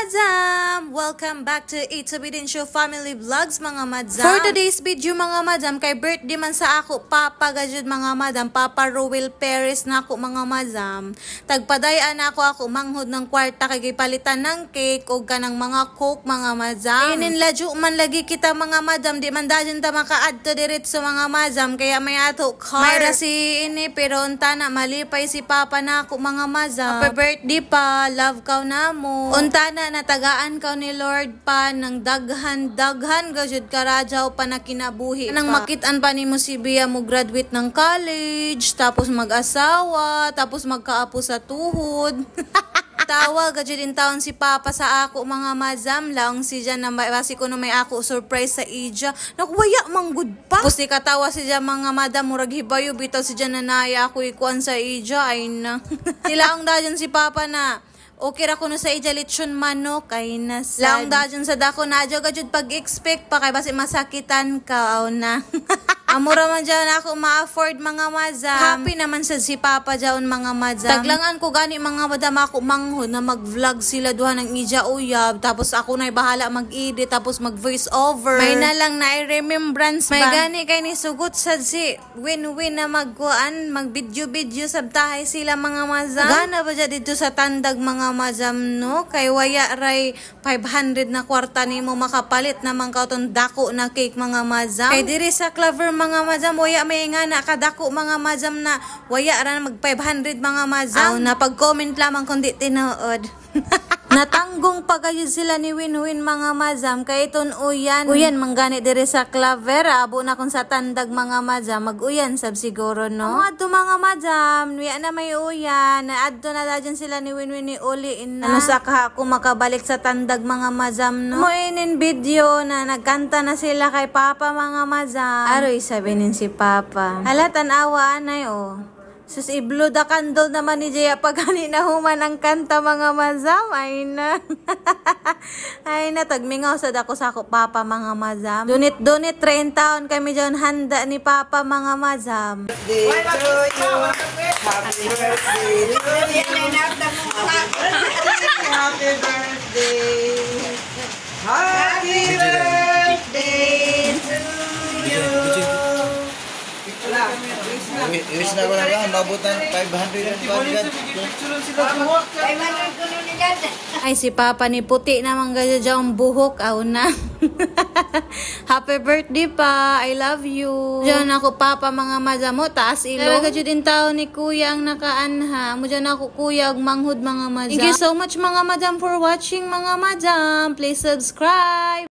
madam! Welcome back to It's Obediencio Family Vlogs mga madam. For today's video mga madam, kay birthday man sa ako, Papa Gajud mga madam, Papa Roel Perez na ako mga madam. Tagpadayaan ako manghod ng kwarta kay palitan ng cake o kanang mga coke mga madam. Ininladyo man lagi kita mga madam, di man dahil ta maka-add to diretso mga madam, kaya may ato card. Mayra si ini, pero unta na malipay si Papa na ako mga madam. Happy birthday pa, love ka na mo. Unta na natagaan ka ni Lord pa ng daghan gajud karajaw pa na kinabuhi pa. Nang makitaan pa ni mo si Bia mo graduate ng college, tapos mag-asawa, tapos magkaapo sa tuhod. Tawa gajud din taon si Papa sa ako mga madam lang si Jan na basi ko no may ako surprise sa ija. Nakuwaya manggod pa. Tapos katawa si Jan mga madam murag hibayo bitaw si Jan na naya ako ikuan sa ija ay na. Sila ang dayon si Papa na okay ra kuno sa ija lechon manok kay nas. Lang dayon sa dako na gajud pag-expect pa kay basi masakitan ka aw na. Amura man dyan ako ma-afford mga madam. Happy naman sa si Papa dyan mga madam. Taglangan ko gani mga madam ako manghod na mag-vlog sila duha ng ija uyab. Tapos ako na bahala mag-edit tapos mag-voice over. May na lang na remembrance ba. May gani kay ni sugot sa si win-win na magkuan, mag-video sabtahay sila mga madam. Gana ba dyan dito sa tandag mga madam no? Kay waya ray 500 na kwarta nimo makapalit naman ka itong dako na cake mga madam. Kay diri sa Clover mga madam, waya may nga na kadako mga madam na waya ra mag 500 mga madam. Na pag-comment lamang kundi tinuod. Natanggong pagayod sila ni Win-Win mga madam kay iton uyan manggani dire sa Claver abo na kung sa tandag mga madam mag-uyan sab siguro no. Adto mga madam wiya na may uyan na adto na dyan sila ni Win-Win ni Uli na. Ano sa ka ako makabalik sa tandag mga madam no. Moinin video na nagkanta na sila kay Papa mga madam. Aroy sabi nin si Papa. Halatan awa anay oh. Sus iblo da kandol naman ni Jaya pag na human ang kanta mga madam. Ay na. Ay na tagmingaw sa dako sa ako Papa mga madam. Donate 30 taon kami dyan handa ni Papa mga madam. Happy birthday. Happy birthday. Happy birthday to you. Iwis na ko na lang, mabutan 500 yan pa dyan. Ay si Papa ni puti naman gaya dyan buhok, aw na. Happy birthday pa, I love you. Diyan ako Papa mga madam mo, taas ilo. Talaga din tao ni Kuya ang nakaanha. Mo dyan ako Kuya, manghod mga madam. Thank you so much mga madam for watching mga madam. Please subscribe.